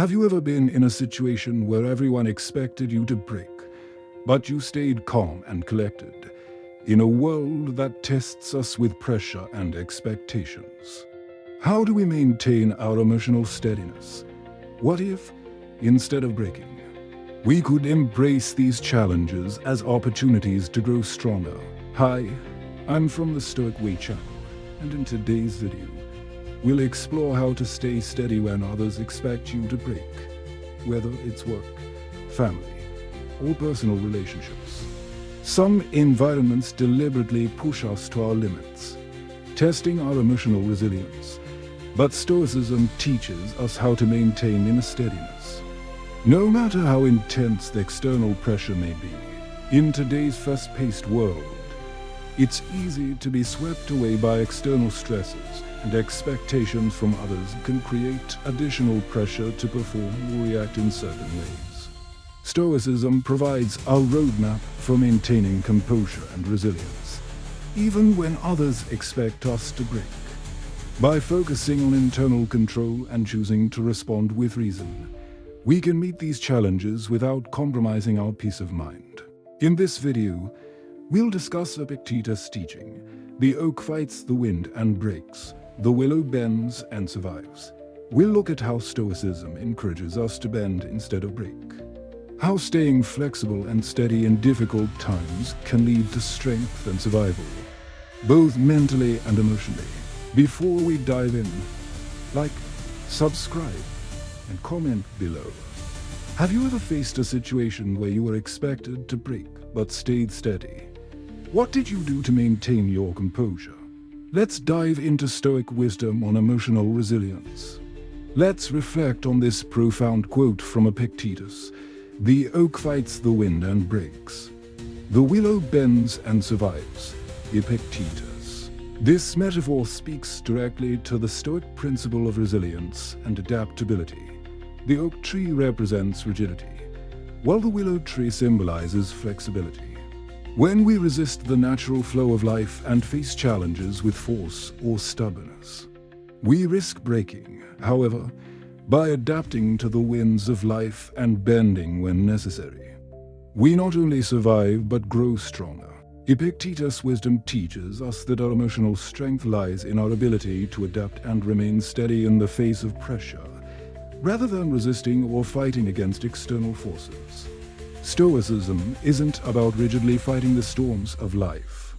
Have you ever been in a situation where everyone expected you to break, but you stayed calm and collected, in a world that tests us with pressure and expectations? How do we maintain our emotional steadiness? What if, instead of breaking, we could embrace these challenges as opportunities to grow stronger? Hi, I'm from the Stoic Way channel, and in today's video, we'll explore how to stay steady when others expect you to break, whether it's work, family, or personal relationships. Some environments deliberately push us to our limits, testing our emotional resilience, but Stoicism teaches us how to maintain inner steadiness. No matter how intense the external pressure may be, in today's fast-paced world, it's easy to be swept away by external stresses, and expectations from others can create additional pressure to perform or react in certain ways. Stoicism provides a roadmap for maintaining composure and resilience, even when others expect us to break. By focusing on internal control and choosing to respond with reason, we can meet these challenges without compromising our peace of mind. In this video, we'll discuss Epictetus' teaching: the oak fights the wind and breaks, the willow bends and survives. We'll look at how Stoicism encourages us to bend instead of break, how staying flexible and steady in difficult times can lead to strength and survival, both mentally and emotionally. Before we dive in, like, subscribe, and comment below. Have you ever faced a situation where you were expected to break but stayed steady? What did you do to maintain your composure? Let's dive into Stoic wisdom on emotional resilience. Let's reflect on this profound quote from Epictetus: "The oak fights the wind and breaks. The willow bends and survives." Epictetus. This metaphor speaks directly to the Stoic principle of resilience and adaptability. The oak tree represents rigidity, while the willow tree symbolizes flexibility. When we resist the natural flow of life and face challenges with force or stubbornness, we risk breaking. However, by adapting to the winds of life and bending when necessary, we not only survive but grow stronger. Epictetus' wisdom teaches us that our emotional strength lies in our ability to adapt and remain steady in the face of pressure, rather than resisting or fighting against external forces. Stoicism isn't about rigidly fighting the storms of life.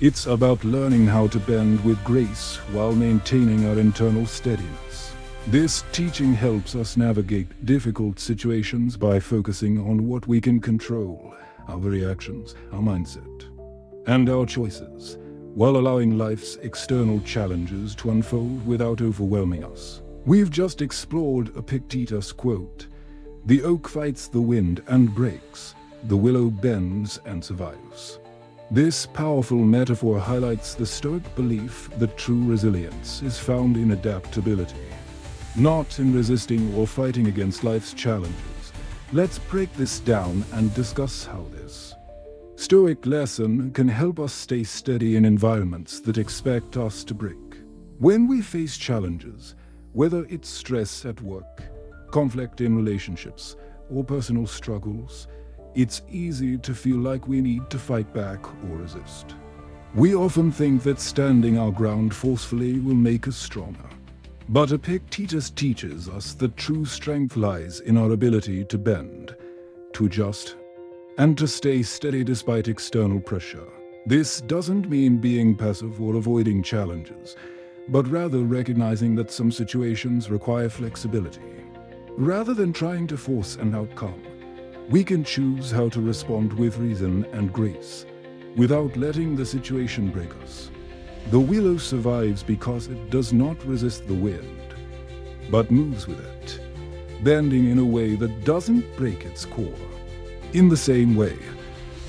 It's about learning how to bend with grace while maintaining our internal steadiness. This teaching helps us navigate difficult situations by focusing on what we can control: our reactions, our mindset, and our choices, while allowing life's external challenges to unfold without overwhelming us. We've just explored Epictetus' quote: "The oak fights the wind and breaks, the willow bends and survives." This powerful metaphor highlights the Stoic belief that true resilience is found in adaptability, not in resisting or fighting against life's challenges. Let's break this down and discuss how this Stoic lesson can help us stay steady in environments that expect us to break. When we face challenges, whether it's stress at work, conflict in relationships, or personal struggles, it's easy to feel like we need to fight back or resist. We often think that standing our ground forcefully will make us stronger. But Epictetus teaches us that true strength lies in our ability to bend, to adjust, and to stay steady despite external pressure. This doesn't mean being passive or avoiding challenges, but rather recognizing that some situations require flexibility. Rather than trying to force an outcome, we can choose how to respond with reason and grace, without letting the situation break us. The willow survives because it does not resist the wind, but moves with it, bending in a way that doesn't break its core. In the same way,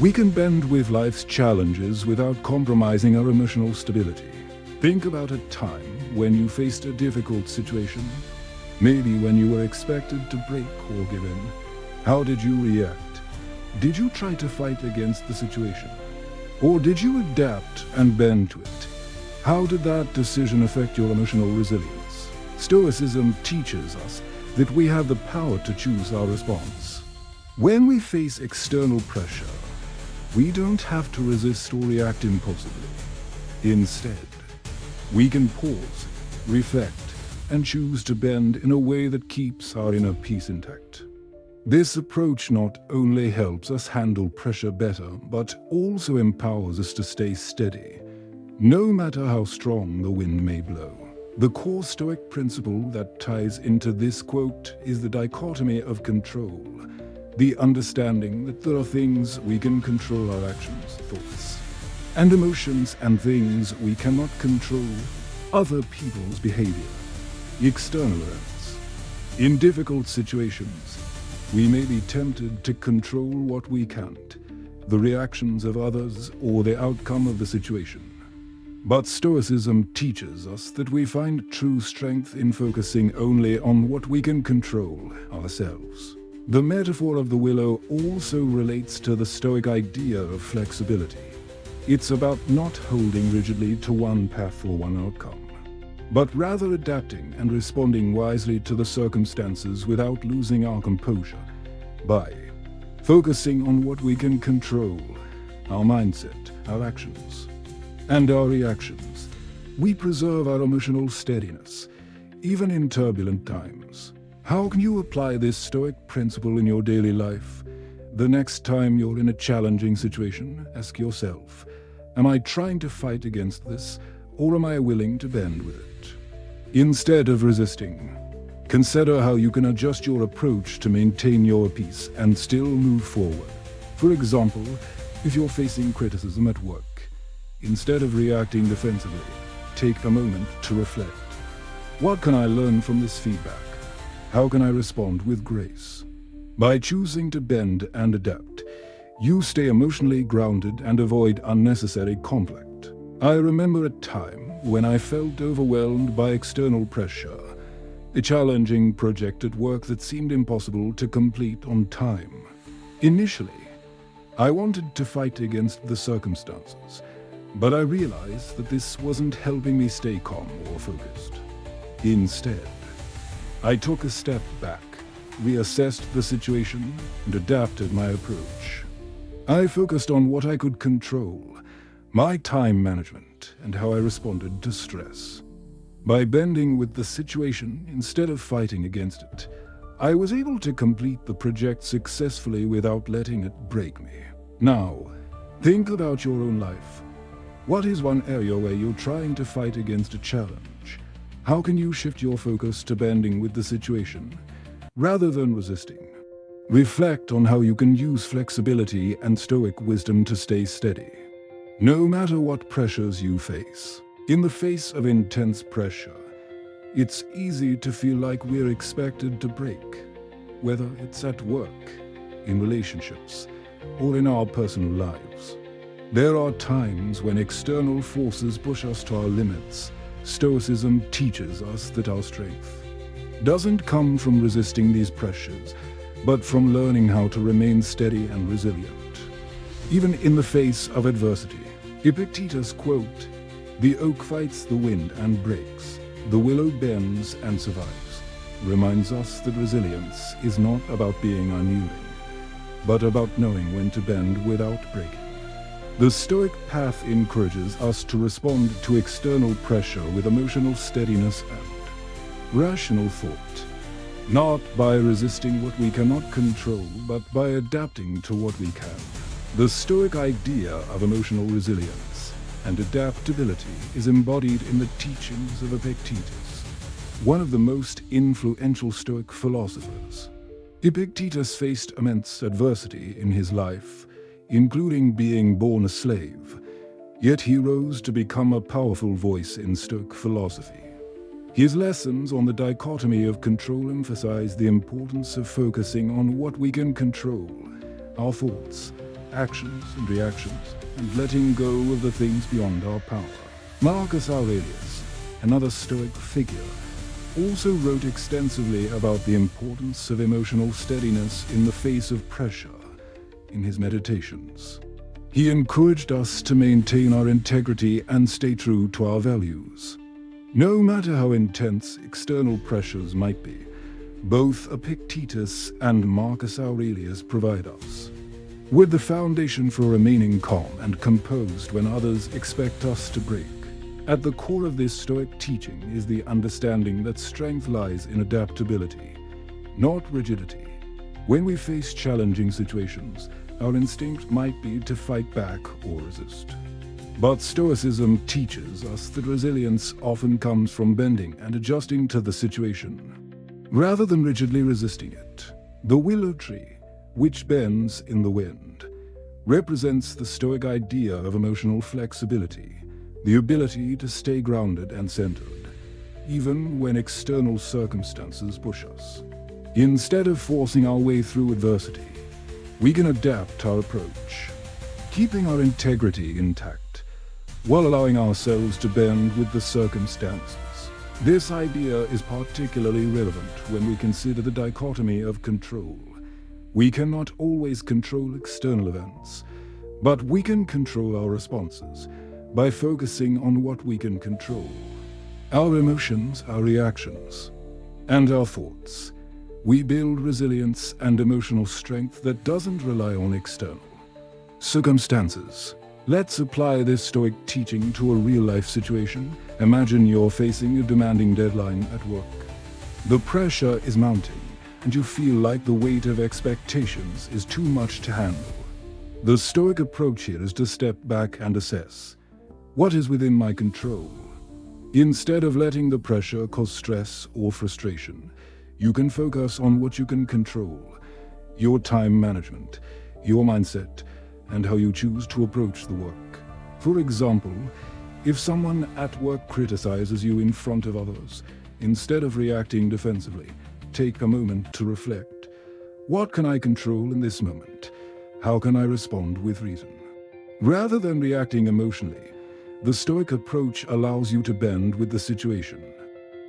we can bend with life's challenges without compromising our emotional stability. Think about a time when you faced a difficult situation. Maybe when you were expected to break or give in. How did you react? Did you try to fight against the situation? Or did you adapt and bend to it? How did that decision affect your emotional resilience? Stoicism teaches us that we have the power to choose our response. When we face external pressure, we don't have to resist or react impulsively. Instead, we can pause, reflect, and choose to bend in a way that keeps our inner peace intact. This approach not only helps us handle pressure better, but also empowers us to stay steady, no matter how strong the wind may blow. The core Stoic principle that ties into this quote is the dichotomy of control, the understanding that there are things we can control: our actions, thoughts, and emotions, and things we cannot control: other people's behavior, external events. In difficult situations, we may be tempted to control what we can't, the reactions of others or the outcome of the situation. But Stoicism teaches us that we find true strength in focusing only on what we can control, ourselves. The metaphor of the willow also relates to the Stoic idea of flexibility. It's about not holding rigidly to one path or one outcome, but rather adapting and responding wisely to the circumstances without losing our composure. By focusing on what we can control, our mindset, our actions, and our reactions, we preserve our emotional steadiness, even in turbulent times. How can you apply this Stoic principle in your daily life? The next time you're in a challenging situation, ask yourself, am I trying to fight against this, or am I willing to bend with it? Instead of resisting, consider how you can adjust your approach to maintain your peace and still move forward. For example, if you're facing criticism at work, instead of reacting defensively, take a moment to reflect. What can I learn from this feedback? How can I respond with grace? By choosing to bend and adapt, you stay emotionally grounded and avoid unnecessary conflict. I remember a time when I felt overwhelmed by external pressure, a challenging project at work that seemed impossible to complete on time. Initially, I wanted to fight against the circumstances, but I realized that this wasn't helping me stay calm or focused. Instead, I took a step back, reassessed the situation, and adapted my approach. I focused on what I could control, my time management, and how I responded to stress. By bending with the situation instead of fighting against it, I was able to complete the project successfully without letting it break me. Now, think about your own life. What is one area where you're trying to fight against a challenge? How can you shift your focus to bending with the situation, rather than resisting? Reflect on how you can use flexibility and Stoic wisdom to stay steady, no matter what pressures you face. In the face of intense pressure, it's easy to feel like we're expected to break, whether it's at work, in relationships, or in our personal lives. There are times when external forces push us to our limits. Stoicism teaches us that our strength doesn't come from resisting these pressures, but from learning how to remain steady and resilient, even in the face of adversity. Epictetus quote, "The oak fights the wind and breaks, the willow bends and survives," reminds us that resilience is not about being unyielding, but about knowing when to bend without breaking. The Stoic path encourages us to respond to external pressure with emotional steadiness and rational thought, not by resisting what we cannot control, but by adapting to what we can. The Stoic idea of emotional resilience and adaptability is embodied in the teachings of Epictetus, one of the most influential Stoic philosophers. Epictetus faced immense adversity in his life, including being born a slave, yet he rose to become a powerful voice in Stoic philosophy. His lessons on the dichotomy of control emphasize the importance of focusing on what we can control, our thoughts, actions, and reactions, and letting go of the things beyond our power. Marcus Aurelius, another Stoic figure, also wrote extensively about the importance of emotional steadiness in the face of pressure in his meditations. He encouraged us to maintain our integrity and stay true to our values. No matter how intense external pressures might be, both Epictetus and Marcus Aurelius provide us with the foundation for remaining calm and composed when others expect us to break. At the core of this Stoic teaching is the understanding that strength lies in adaptability, not rigidity. When we face challenging situations, our instinct might be to fight back or resist. But Stoicism teaches us that resilience often comes from bending and adjusting to the situation, rather than rigidly resisting it. The willow tree, which bends in the wind, represents the Stoic idea of emotional flexibility, the ability to stay grounded and centered, even when external circumstances push us. Instead of forcing our way through adversity, we can adapt our approach, keeping our integrity intact, while allowing ourselves to bend with the circumstances. This idea is particularly relevant when we consider the dichotomy of control. We cannot always control external events, but we can control our responses by focusing on what we can control: our emotions, our reactions, and our thoughts. We build resilience and emotional strength that doesn't rely on external circumstances. Let's apply this Stoic teaching to a real-life situation. Imagine you're facing a demanding deadline at work. The pressure is mounting, and you feel like the weight of expectations is too much to handle. The Stoic approach here is to step back and assess, what is within my control? Instead of letting the pressure cause stress or frustration, you can focus on what you can control: your time management, your mindset, and how you choose to approach the work. For example, if someone at work criticizes you in front of others, instead of reacting defensively, take a moment to reflect. What can I control in this moment? How can I respond with reason? Rather than reacting emotionally, the Stoic approach allows you to bend with the situation.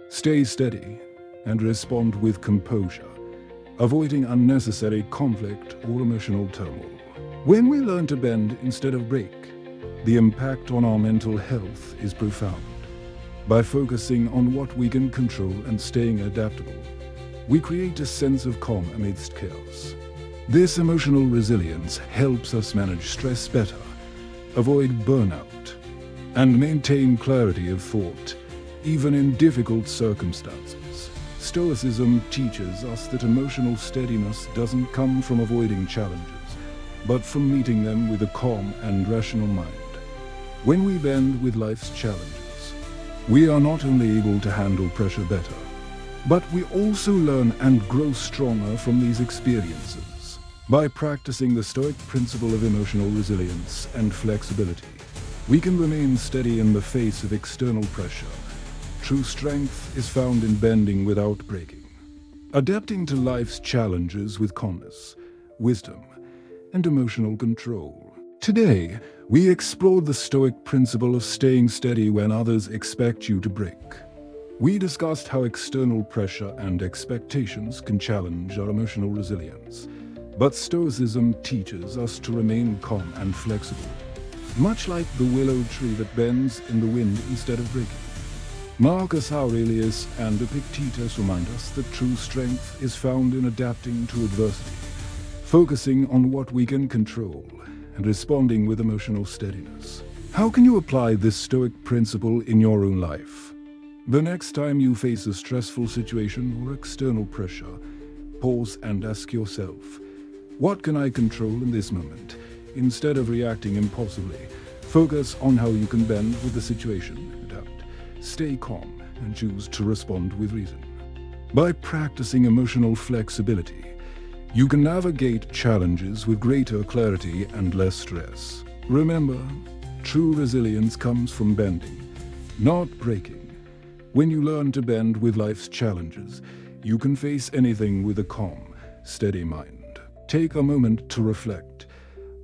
Stay steady and respond with composure, avoiding unnecessary conflict or emotional turmoil. When we learn to bend instead of break, the impact on our mental health is profound. By focusing on what we can control and staying adaptable, we create a sense of calm amidst chaos. This emotional resilience helps us manage stress better, avoid burnout, and maintain clarity of thought, even in difficult circumstances. Stoicism teaches us that emotional steadiness doesn't come from avoiding challenges, but from meeting them with a calm and rational mind. When we bend with life's challenges, we are not only able to handle pressure better, but we also learn and grow stronger from these experiences. By practicing the Stoic principle of emotional resilience and flexibility, we can remain steady in the face of external pressure. True strength is found in bending without breaking, adapting to life's challenges with calmness, wisdom, and emotional control. Today, we explored the Stoic principle of staying steady when others expect you to break. We discussed how external pressure and expectations can challenge our emotional resilience, but Stoicism teaches us to remain calm and flexible, much like the willow tree that bends in the wind instead of breaking. Marcus Aurelius and Epictetus remind us that true strength is found in adapting to adversity, focusing on what we can control, and responding with emotional steadiness. How can you apply this Stoic principle in your own life? The next time you face a stressful situation or external pressure, pause and ask yourself, what can I control in this moment? Instead of reacting impulsively, focus on how you can bend with the situation, adapt, stay calm, and choose to respond with reason. By practicing emotional flexibility, you can navigate challenges with greater clarity and less stress. Remember, true resilience comes from bending, not breaking. When you learn to bend with life's challenges, you can face anything with a calm, steady mind. Take a moment to reflect.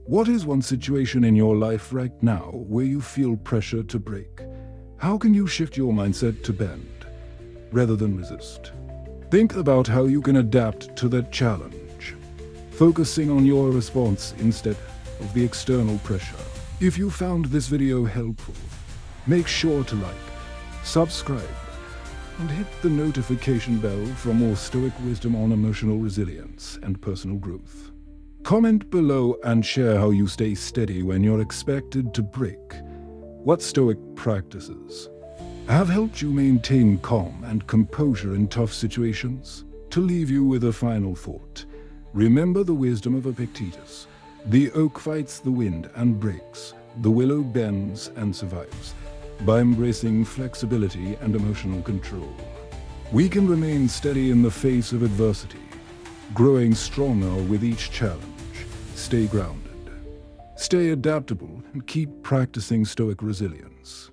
What is one situation in your life right now where you feel pressure to break? How can you shift your mindset to bend, rather than resist? Think about how you can adapt to that challenge, focusing on your response instead of the external pressure. If you found this video helpful, make sure to like, subscribe, and hit the notification bell for more Stoic wisdom on emotional resilience and personal growth. Comment below and share how you stay steady when you're expected to break. What Stoic practices have helped you maintain calm and composure in tough situations? To leave you with a final thought, remember the wisdom of Epictetus. The oak fights the wind and breaks. The willow bends and survives. By embracing flexibility and emotional control, we can remain steady in the face of adversity, growing stronger with each challenge. Stay grounded, stay adaptable, and keep practicing Stoic resilience.